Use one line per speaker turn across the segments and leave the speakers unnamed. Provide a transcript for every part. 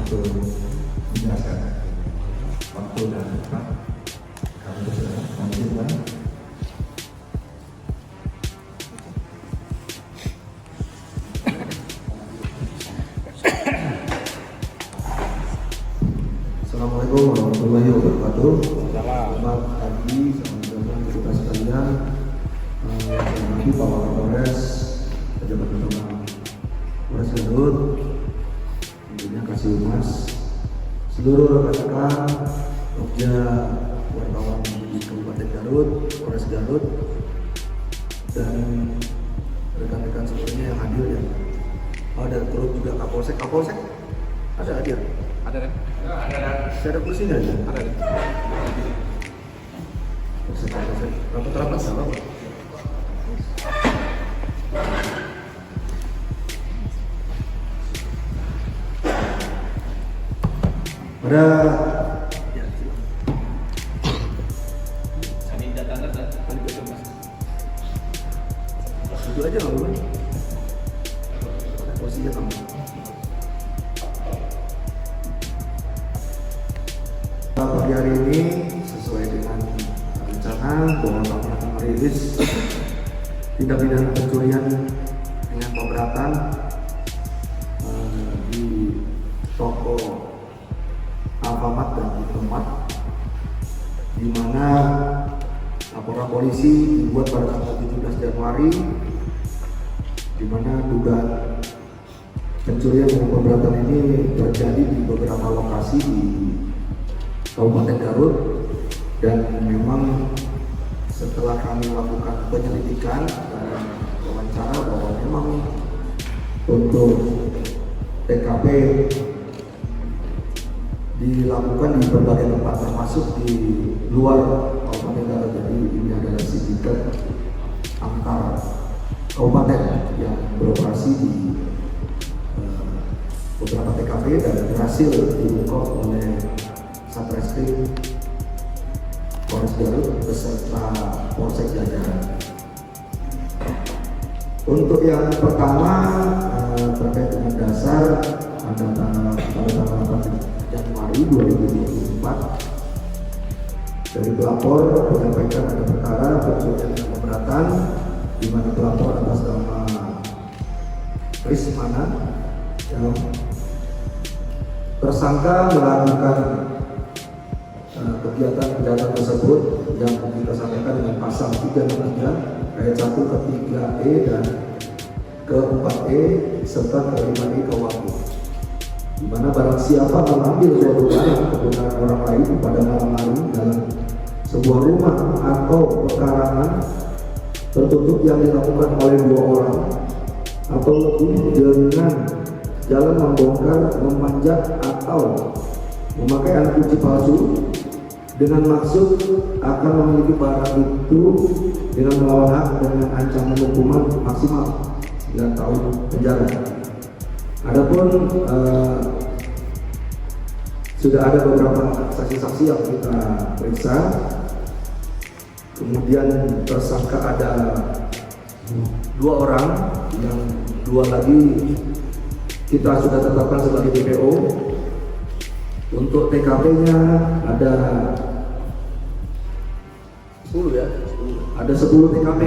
untuk menjelaskan waktu dan tempat. Kami sudah lanjutkan. Assalamualaikum warahmatullahi wabarakatuh. Selamat pagi teman-teman kita sekalian. Kami Pak Kapolres, pejabat utama Polres Garut, tentunya Kasih Humas, seluruh rekan-rekan, Pokja, wartawan di Kabupaten Garut, Polres Garut, dan rekan-rekan semuanya yang hadir ya. Ada turut juga Kapolsek ada hadir.
Ada kan?
Saya ada kursi nggak?
Ada.
Rapat sama Pak. Pada
Saya minta tanda
itu aja nggak boleh. Posisinya kamu. Pagi hari ini sesuai dengan rencana bahwa kami akan merilis tindak pidana pencurian dengan pemberatan di toko Alfamart dan Indomaret, di mana laporan polisi dibuat pada tanggal 17 Januari, di mana dugaan pencurian dengan pemberatan ini terjadi di beberapa lokasi di Kabupaten Garut, dan memang setelah kami lakukan penyelidikan dan wawancara bahwa memang untuk TKP dilakukan di berbagai tempat termasuk di luar Kabupaten Garut. Jadi ini adalah sindikat antar kabupaten yang beroperasi di beberapa TKP dan berhasil diungkap oleh Satreskrim Polres Garut beserta Polsek jajaran. Untuk yang pertama terkait dengan dasar pada tanggal 4 Januari 2024 dari pelapor menyampaikan ada perkara pencurian dengan pemberatan di mana pelapor atas nama Rismana yang tersangka melakukan kegiatan kejahatan tersebut yang kita sampaikan dengan pasal 363 ayat 1 ke 3E dan ke 4E serta ke 5E KUHP, di mana barang siapa mengambil suatu barang kegunaan orang lain pada malam hari dalam sebuah rumah atau pekarangan tertutup yang dilakukan oleh 2 orang atau lebih dengan jalan membongkar, memanjat atau memakai alat kunci palsu dengan maksud akan memiliki barang itu dengan melawan hak dengan ancaman hukuman maksimal 9 tahun penjara. Adapun sudah ada beberapa saksi-saksi yang kita periksa. Kemudian tersangka ada 2 orang, yang 2 lagi kita sudah tetapkan sebagai DPO. Untuk TKP-nya ada 10 ya, ada 10 TKP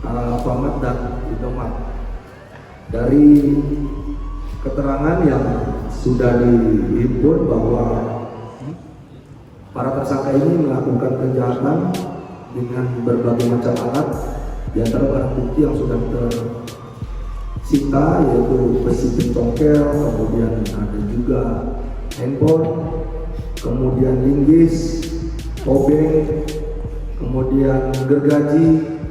Alfamart dan Indomaret. Dari keterangan yang sudah dihimpun bahwa para tersangka ini melakukan kejahatan dengan berbagai macam alat, di antara barang bukti yang sudah tersita yaitu besi pencongkel, kemudian ada juga handphone, kemudian linggis, obeng, kemudian gergaji,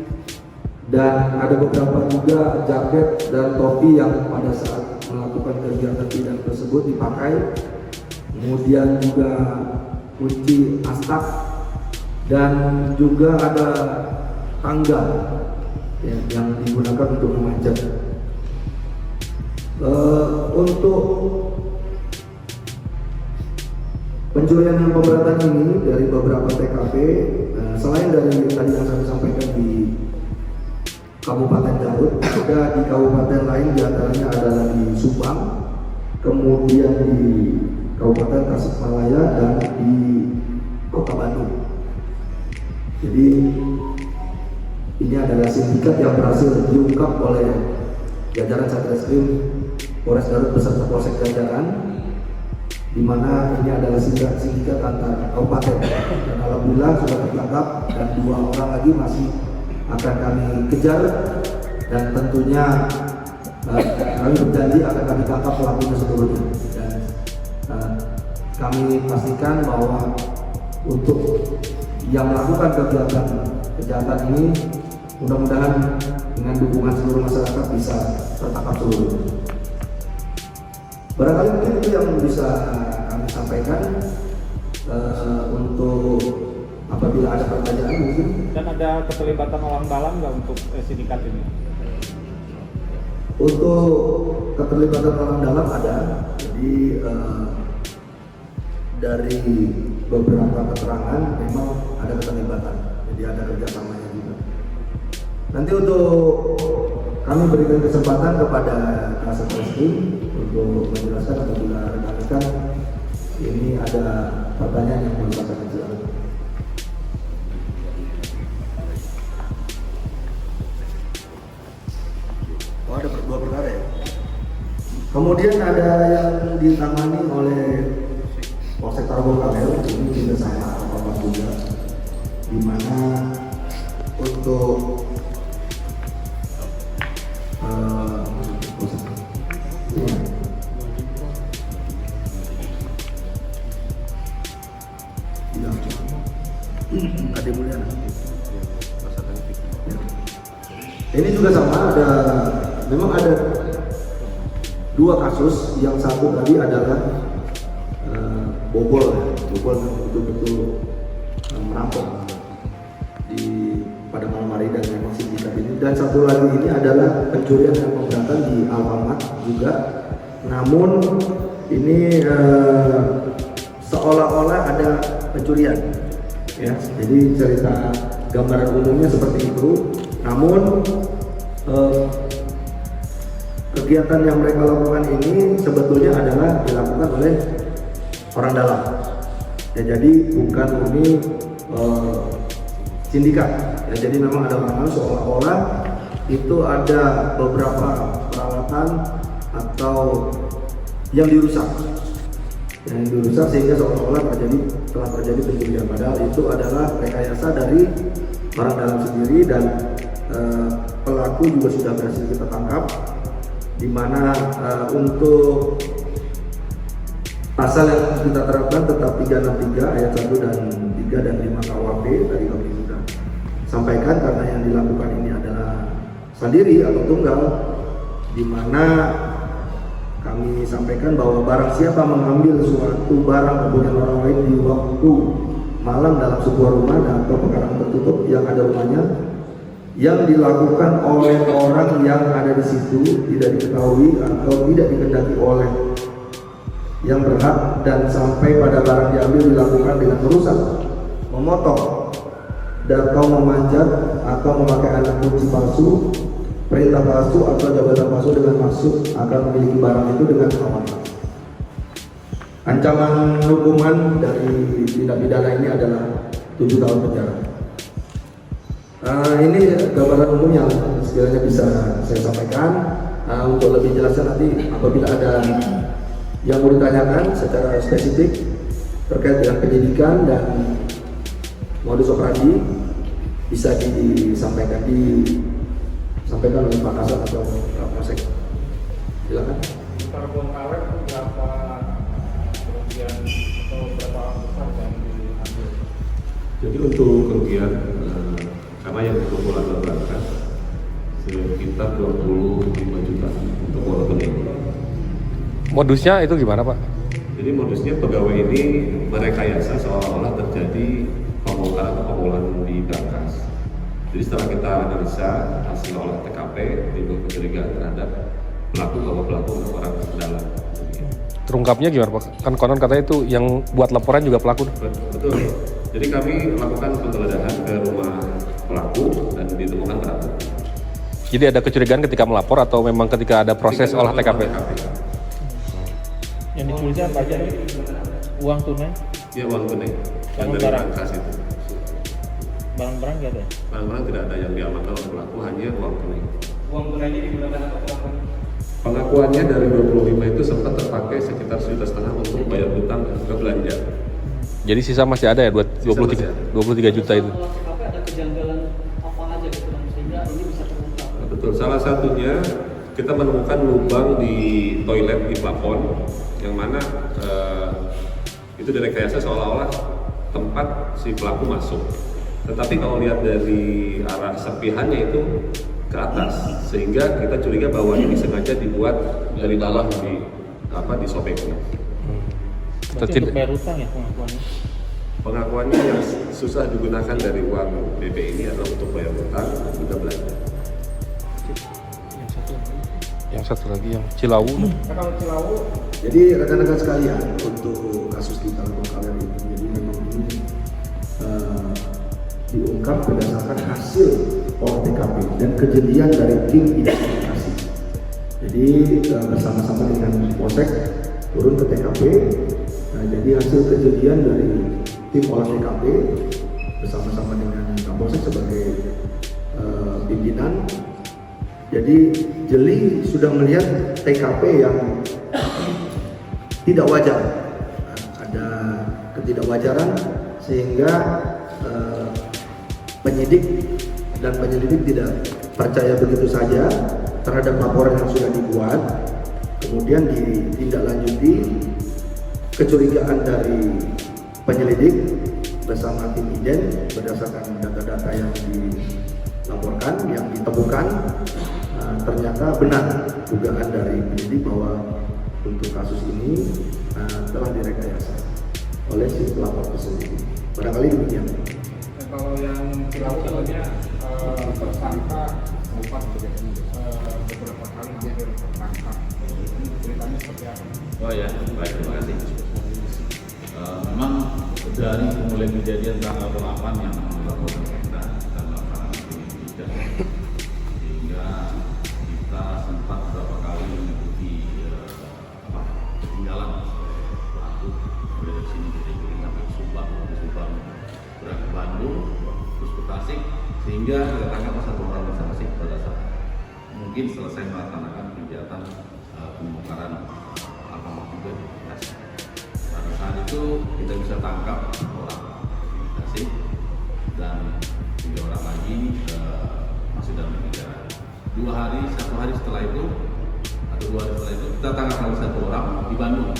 dan ada beberapa juga jaket dan topi yang pada saat melakukan kegiatan pidana tersebut dipakai. Kemudian juga kunci astak dan juga ada tangga ya, yang digunakan untuk memanjat. Untuk pencurian yang pemberatan ini dari beberapa TKP, selain dari tadi yang saya sampaikan di Kabupaten Garut, ada di kabupaten lain, diantaranya adalah di Subang, kemudian di Kabupaten Tasikmalaya dan di Kota Bandung. Jadi ini adalah sindikat yang berhasil diungkap oleh jajaran Satreskrim Polres Garut beserta Polsek Jajaran, di mana ini adalah sindikat antar kabupaten, dan alhamdulillah sudah tertangkap dan 2 orang lagi masih akan kami kejar, dan tentunya kami berjanji akan kami tangkap pelakunya seluruhnya. Dan kami pastikan bahwa untuk yang melakukan kegiatan kejahatan ini mudah-mudahan dengan dukungan seluruh masyarakat bisa tertangkap seluruhnya. Barangkali mungkin itu yang bisa kami sampaikan. Untuk apabila ada pertanyaan mungkin. Dan ada keterlibatan orang dalam nggak untuk sindikat ini? Untuk keterlibatan orang dalam ada. Jadi dari beberapa keterangan memang ada keterlibatan. Jadi ada kerjasamanya juga. Nanti untuk kami berikan kesempatan kepada Kasat Reskrim untuk menjelaskan apabila rekan-rekan ini ada pertanyaan yang mau disampaikan. Silakan. Oh, ada 2 perkara ya. Kemudian ada yang ditangani oleh Polsek Tarogong Kamel, ini juga sama apa juga, di mana untuk Ade Mulyana. Ini juga sama, memang ada 2 kasus. Yang satu tadi adalah bobol yang betul-betul merampok pada malam hari dan memang sindikat ini. Dan satu lagi ini adalah pencurian dan pemberatan di Alfamart juga. Namun ini seolah-olah ada pencurian. Ya, jadi cerita gambaran umumnya seperti itu. Namun kegiatan yang mereka lakukan ini sebetulnya adalah dilakukan oleh orang dalam. Ya, jadi bukan murni sindikat. Ya, jadi memang ada orang dalam, seolah-olah itu ada beberapa peralatan atau yang dirusak. Yang dirusak sehingga seolah-olah telah terjadi pencurian, padahal itu adalah rekayasa dari orang dalam sendiri. Dan pelaku juga sudah berhasil kita tangkap, di mana untuk pasal yang kita terapkan tetap 363 ayat 1 dan 3 dan 5 KUHP tadi kami sudah sampaikan, karena yang dilakukan ini adalah sendiri atau tunggal, di mana kami sampaikan bahwa barang siapa mengambil suatu barang kemudian orang lain di waktu malam dalam sebuah rumah atau pekarangan tertutup yang ada rumahnya, yang dilakukan oleh orang yang ada di situ tidak diketahui atau tidak dikehendaki oleh yang berhak, dan sampai pada barang diambil dilakukan dengan merusak, memotong, atau memanjat atau memakai alat kunci palsu, perintah palsu atau jabatan palsu dengan maksud akan memiliki barang itu dengan aman. Ancaman hukuman dari tindak pidana ini adalah 7 tahun penjara. Ini gambaran umum yang sekiranya bisa saya sampaikan. Untuk lebih jelasnya nanti apabila ada yang mau ditanyakan secara spesifik terkait dengan penyidikan dan modus operandi, bisa disampaikan oleh Pak Kasat atau Pak Polsek. Silakan. Terbongkar berapa kerugian atau berapa besar yang diambil?
Jadi untuk kerugian karena yang berkumpulan berangkat sekitar 25 juta untuk rekening.
Modusnya itu gimana, Pak?
Jadi modusnya pegawai ini merekayasa seolah-olah terjadi pembongkaran atau pemulaan di berangkas. Jadi setelah kita analisa hasil olah TKP, timbul kecurigaan terhadap pelaku bahwa pelaku orang dalam.
Terungkapnya gimana, Pak? Kan konon katanya itu yang buat laporan juga pelaku.
Betul. Jadi kami lakukan penggeledahan ke rumah pelaku dan ditemukan pelaku.
Jadi ada kecurigaan ketika melapor atau memang ketika ada proses olah TKP?
Yang diculiknya apa aja? Uang tunai,
Ya uang tunai yang
Barang
dari
barang.
Berangkas itu.
barang-barang nggak ada.
Barang-barang tidak ada yang diamankan oleh pelaku, hanya uang tunai.
Uang tunainya digunakan untuk apa?
Pengakuannya dari 25 itu sempat terpakai sekitar 1,5 juta untuk bayar hutang dan juga belanja.
Jadi sisa masih ada ya buat
Sisa masih ada.
23 juta itu.
Olah TKP ada kejanggalan apa aja gitu Bang, sehingga ini bisa terungkap.
Betul, salah satunya kita menemukan lubang di toilet di plafon yang mana itu direkayasa seolah-olah tempat si pelaku masuk. Tetapi kalau lihat dari arah serpihannya itu ke atas, sehingga kita curiga bahwa ini sengaja dibuat dari bawah disobeknya.
Berarti untuk bayar utang ya pengakuannya.
Pengakuannya yang susah digunakan dari uang BP ini adalah untuk bayar utang dan juga belanja.
Yang satu lagi yang Cilawu.
Nah, kalau Cilawu
Jadi rekan-rekan sekalian, untuk kasus di Telkom kalian ini, jadi memang ini diungkap berdasarkan hasil olah TKP dan kejelian dari tim identifikasi. Jadi bersama-sama dengan Polsek turun ke TKP. Nah, jadi hasil kejelian dari tim olah TKP bersama-sama dengan Kapolsek sebagai pimpinan. Jadi jeli sudah melihat TKP yang tidak wajar, ada ketidakwajaran sehingga penyidik dan penyelidik tidak percaya begitu saja terhadap laporan yang sudah dibuat, kemudian ditindaklanjuti kecurigaan dari penyelidik bersama tim Ijen berdasarkan data-data yang dilaporkan, yang ditemukan. Ternyata benar dugaan dari penyidik bahwa untuk kasus ini telah direkayasa oleh si pelapor tersebut. Barangkali demikian.
kalau yang Cilawu katanya tersangka sempat beberapa kali dia tertangkap. Ceritanya seperti apa?
Oh ya, baik, terima kasih. Memang dari mulai kejadian tanggal 8 yang melaporkan kita dan melakukan penyelidikan, sehingga kita sempat beberapa kali mengikuti ketinggalan pelaku dari sini kita ikuti sampai ke Subang, berangkat ke Bandung, terus ke Tasik, sehingga kita tangkap satu orang saksi pada saat mungkin selesai melaksanakan kegiatan pembongkaran alfamart juga di Tasik. Pada saat itu kita bisa tangkap orang di Tasik dan 3 orang lagi masih dalam penjara. 1 hari setelah itu atau 2 hari setelah itu kita tangkap lagi 1 orang di Bandung.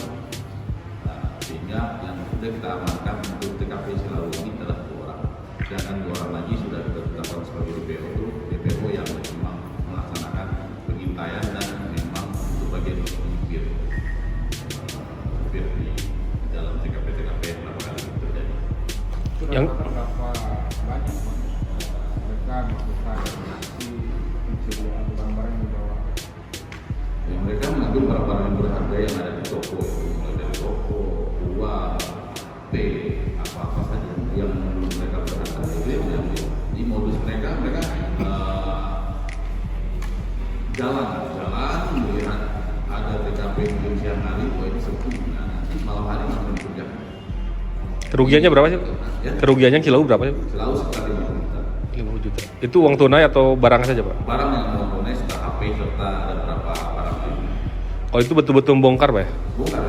Sehingga yang sudah kita amankan untuk TKP Cilawu ini adalah 2 orang. Sedangkan 2 orang lagi sudah kita tetapkan sebagai DPO yang memang melaksanakan pengintaian dan memang untuk bagian supir di dalam TKP yang laporan itu terjadi.
Yang
berapa banyak mereka melakukan aksi pencurian barang-barang yang dibawa?
Ya, mereka mengambil barang-barang yang berharga yang ada di toko, mulai dari toko, uang, HP, apa-apa saja yang mereka berharga itu yang diambil. Di modus mereka jalan melihat ada TKP di siang hari, ini sepi, nanti malam hari langsung kerja.
kerugiannya berapa sih?
Ya.
Kerugiannya Cilawu berapa sih?
Selalu sekitar 50 juta.
50 juta. Itu uang tunai atau barang saja, Pak?
Barang yang non tunai serta HP serta ada beberapa barang lain.
Oh, itu betul-betul bongkar, Pak ya?
Bongkar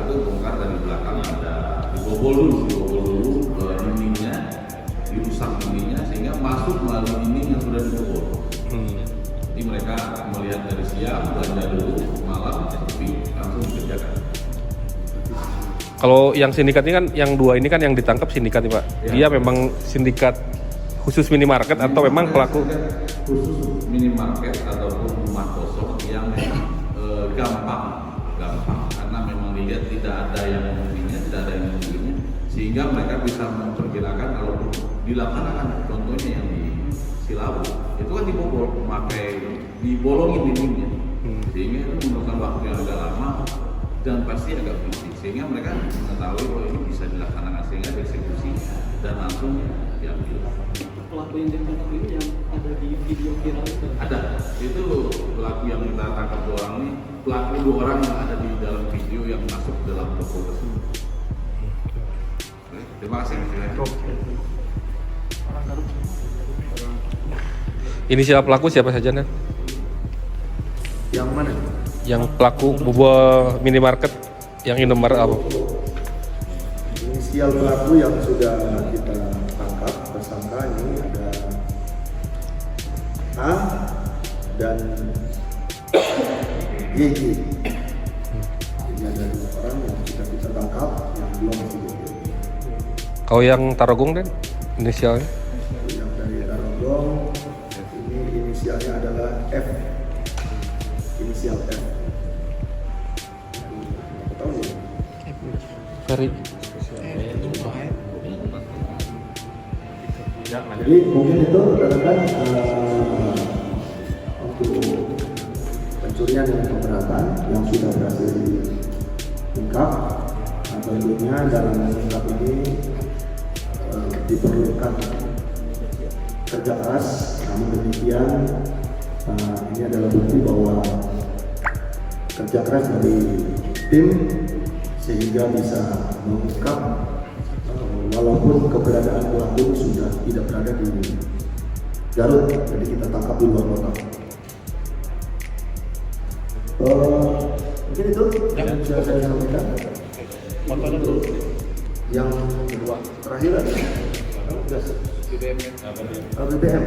dari belakang ada dibobol dulu dindingnya, dirusak dindingnya sehingga masuk melalui dinding yang sudah dibobol. Jadi mereka melihat dari siang, belanja dulu, malam, sepi, langsung dikerjakan.
Kalau yang sindikat ini kan, yang 2 ini kan yang ditangkap sindikat nih, Pak.
Ya.
Dia memang sindikat khusus minimarket atau memang pelaku?
Khusus minimarket ataupun rumah kosong yang gampang karena memang dilihat tidak ada yang membelinya, sehingga mereka bisa memperkirakan kalau dilaksanakan contohnya yang di Cilawu itu kan dibobol, dibolongin dindingnya, sehingga itu memerlukan waktu yang agak lama dan pasti agak berisik, sehingga mereka mengetahui bahwa ini bisa dilaksanakan sehingga dieksekusi dan langsung diambil.
pelaku yang ditangkap ini yang ada di video viral itu?
Ada, itu pelaku yang kita tangkap 2 orang ini, pelaku 2 orang yang ada di dalam video yang masuk dalam toko tersebut. Oke, terima kasih.
Inisial pelaku siapa saja, Nen?
Yang mana?
Yang pelaku buah minimarket yang Indomaret apa?
Inisial pelaku yang sudah kita tangkap tersangka ini ada A dan YG. Jadi ada 2 orang yang sudah kita tangkap yang belum diidentifikasi.
Kalau yang Tarogong, Den? Inisialnya?
Yang dari Tarogong ini inisialnya adalah F. Inisial F. Apa tahu ya?
Ferry.
Jadi mungkin itu rekan-rekan untuk pencurian dan pemberatan yang sudah berhasil diungkap. Nah, tentunya dalam mengungkap ini diperlukan kerja keras. Namun demikian ini adalah bukti bahwa kerja keras dari tim sehingga bisa mengungkap walaupun keberadaan pelaku sudah tidak berada di Garut, jadi kita tangkap di luar kota. Mungkin itu yang bisa saya sampaikan.
Fotonya dulu.
Yang kedua terakhir adalah BBM.